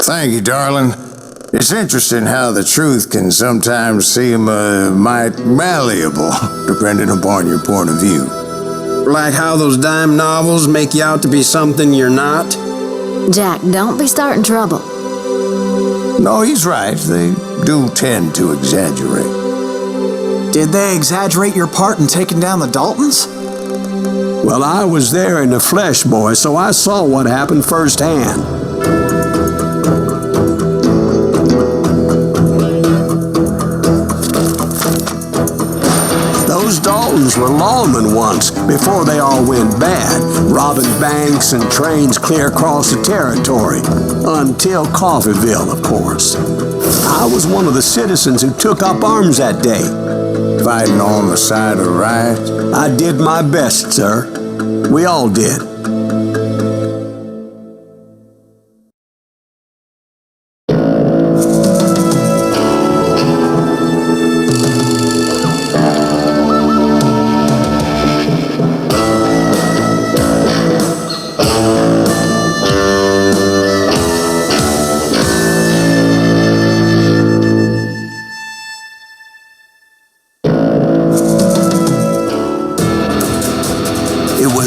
Thank you, darling. It's interesting how the truth can sometimes seem might malleable, depending upon your point of view. Like how those dime novels make you out to be something you're not? Jack, don't be starting trouble. No, he's right. They do tend to exaggerate. Did they exaggerate your part in taking down the Daltons? Well, I was there in the flesh, boy, so I saw what happened firsthand. Those Daltons were lawmen once, before they all went bad, robbing banks and trains clear across the territory. Until Coffeeville, of course. I was one of the citizens who took up arms that day. Fighting on the side of the right? I did my best, sir. We all did.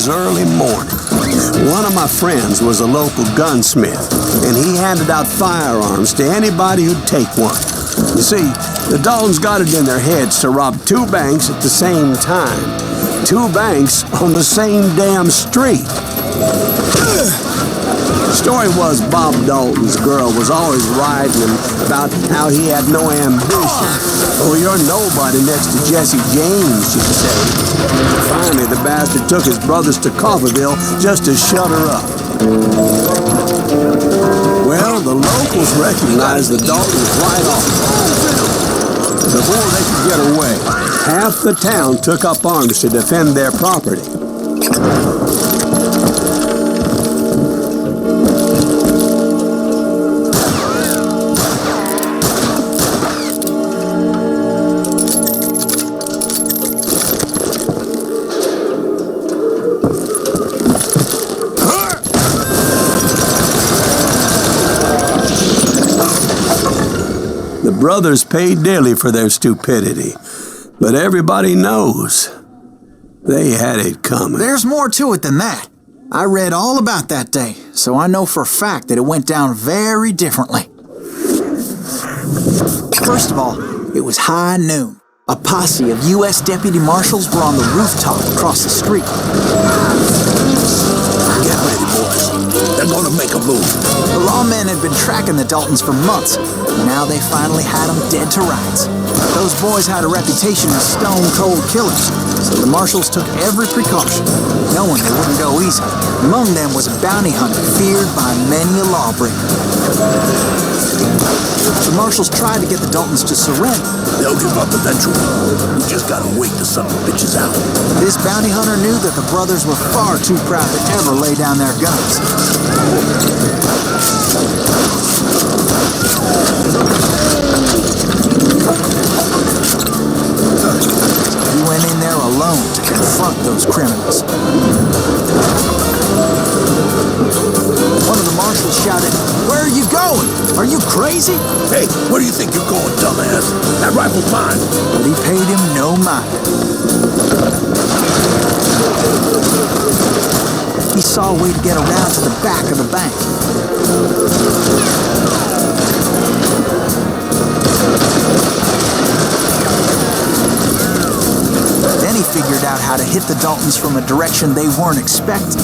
Early morning. One of my friends was a local gunsmith, and he handed out firearms to anybody who'd take one. You see, the Daltons got it in their heads to rob 2 banks at the same time. 2 banks on the same damn street. The story was Bob Dalton's girl was always riding him about how he had no ambition. Oh, you're nobody next to Jesse James, she'd say. Finally, the bastard took his brothers to Coffeeville just to shut her up. Well, the locals recognized the Daltons right off. Before they could get away, half the town took up arms to defend their property. The brothers paid dearly for their stupidity, but everybody knows they had it coming. There's more to it than that. I read all about that day, so I know for a fact that it went down very differently. First of all, it was high noon. A posse of U.S. deputy marshals were on the rooftop across the street. Get ready, boys. They're gonna make a move. The lawmen had been tracking the Daltons for months, and now they finally had them dead to rights. Those boys had a reputation as stone-cold killers, so the marshals took every precaution, knowing they wouldn't go easy. Among them was a bounty hunter feared by many a lawbreaker. The marshals tried to get the Daltons to surrender. They'll give up eventually. We just gotta wait the son of bitches out. This bounty hunter knew that the brothers were far too proud to ever lay down their guns. He went in there alone to confront those criminals. One of the marshals shouted, "Where are you going? Are you crazy?" Hey, where do you think you're going, dumbass? That rifle's mine. But he paid him no mind. He saw a way to get around to the back of the bank. Then he figured out how to hit the Daltons from a direction they weren't expecting.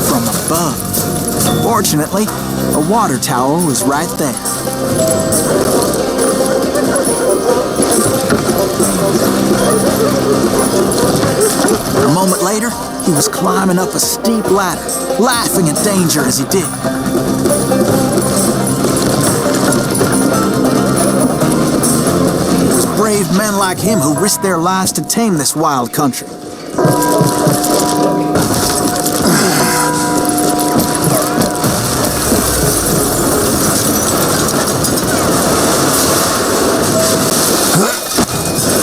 From above. Fortunately, a water tower was right there. A moment later, he was climbing up a steep ladder, laughing at danger as he did. It was brave men like him who risked their lives to tame this wild country.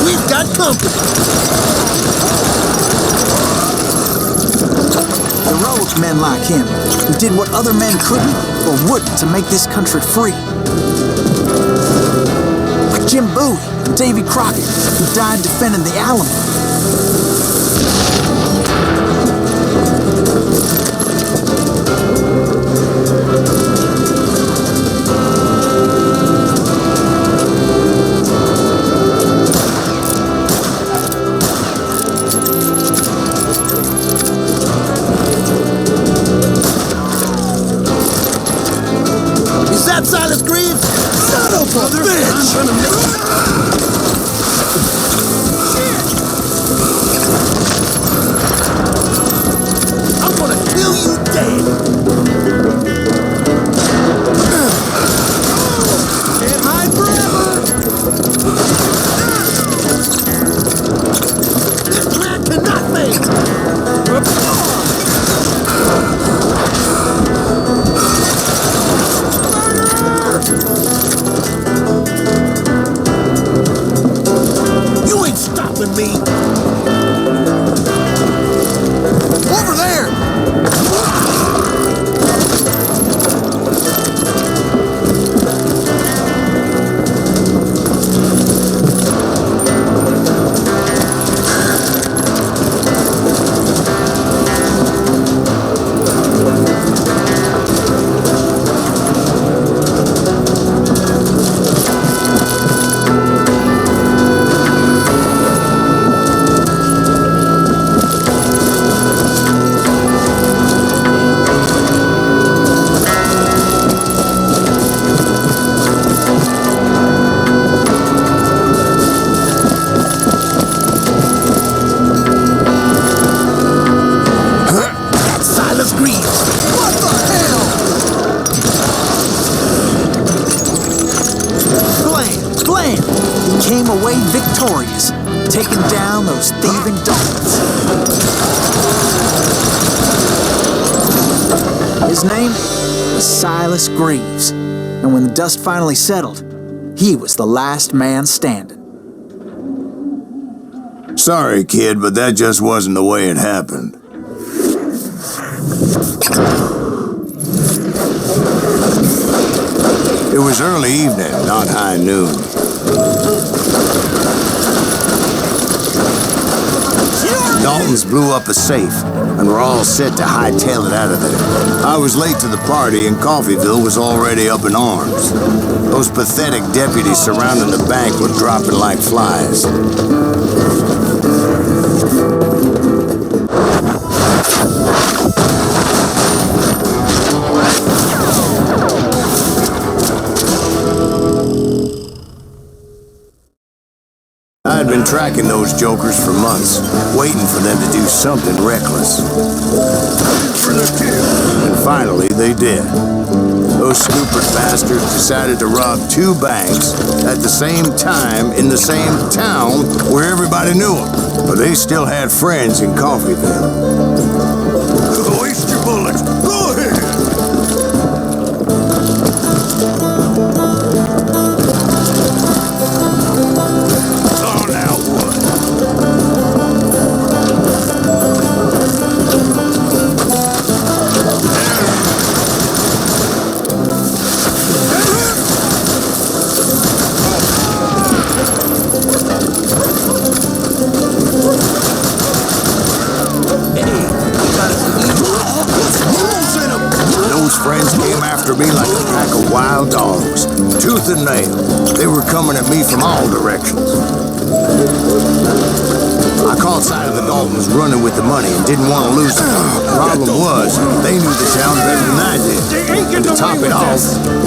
We've got company. men like him, who did what other men couldn't or wouldn't to make this country free. Like Jim Bowie and Davy Crockett, who died defending the Alamo. Silas Greaves? Son of a bitch! I'm gonna kill you dead! Can't hide forever! This man cannot make! You ain't stopping me! Over there! Came away victorious, taking down those thieving Daltons. His name was Silas Greaves, and when the dust finally settled, he was the last man standing. Sorry, kid, but that just wasn't the way it happened. It was early evening, not high noon. Daltons blew up a safe, and were all set to hightail it out of there. I was late to the party, and Coffeyville was already up in arms. Those pathetic deputies surrounding the bank were dropping like flies. I had been tracking those jokers for months, waiting for them to do something reckless. And finally, they did. Those stupid bastards decided to rob 2 banks at the same time in the same town where everybody knew them. But they still had friends in Coffeyville. Waste your bullets. Go ahead. Friends came after me like a pack of wild dogs, tooth and nail. They were coming at me from all directions. I caught sight of the Daltons running with the money and didn't want to lose it. Problem was, they knew the town better than I did. And to top it off,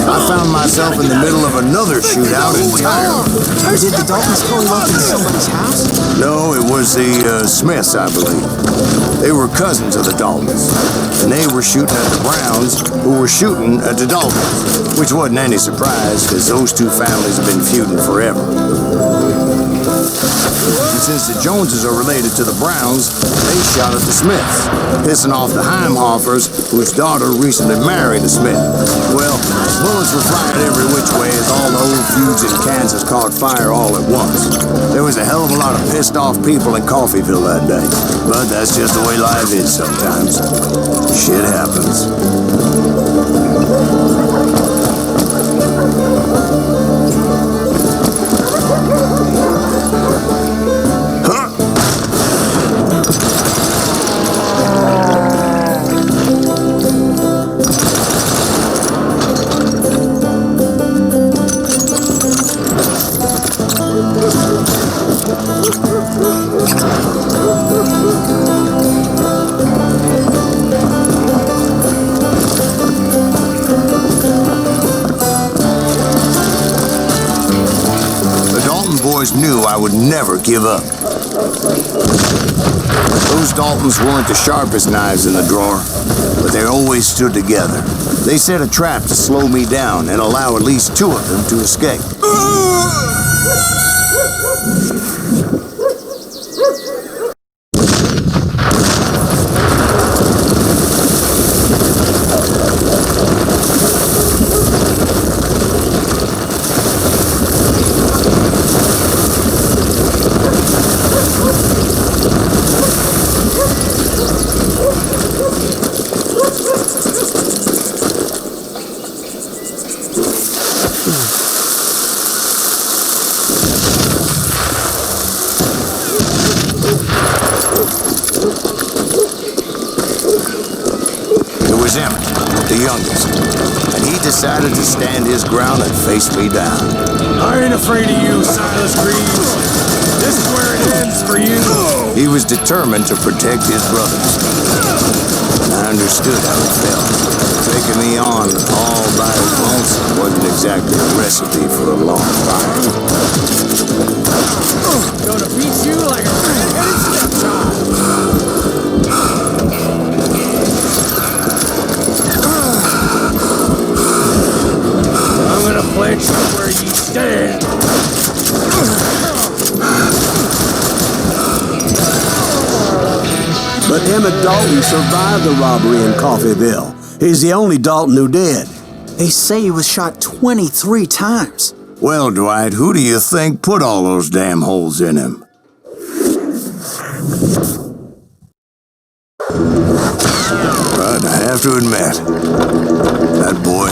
I found myself in the middle of another shootout entirely. Did the Daltons pull up in somebody's house? No, it was the Smiths, I believe. They were cousins of the Daltons, and they were shooting at the Browns, who were shooting at the Daltons, which wasn't any surprise, because those 2 families have been feuding forever. since the Joneses are related to the Browns, they shot at the Smiths, pissing off the Heimhoffers, whose daughter recently married a Smith. Well, bullets were flying every which way as all the old feuds in Kansas caught fire all at once. There was a hell of a lot of pissed off people in Coffeyville that day. But that's just the way life is sometimes. Shit happens. Knew I would never give up. Those Daltons weren't the sharpest knives in the drawer, but they always stood together. They set a trap to slow me down and allow at least two of them to escape. The youngest, and he decided to stand his ground and face me down. I ain't afraid of you, Silas Greaves. This is where it ends for you. He was determined to protect his brothers. I understood how it felt. Taking me on all by his lonesome wasn't exactly a recipe for a long fight. Gonna beat you like a red-headed stepchild. Plant you where you stand. But Emmett Dalton survived the robbery in Coffeyville. He's the only Dalton who did. They say he was shot 23 times. Well, Dwight, who do you think put all those damn holes in him? But I have to admit, that boy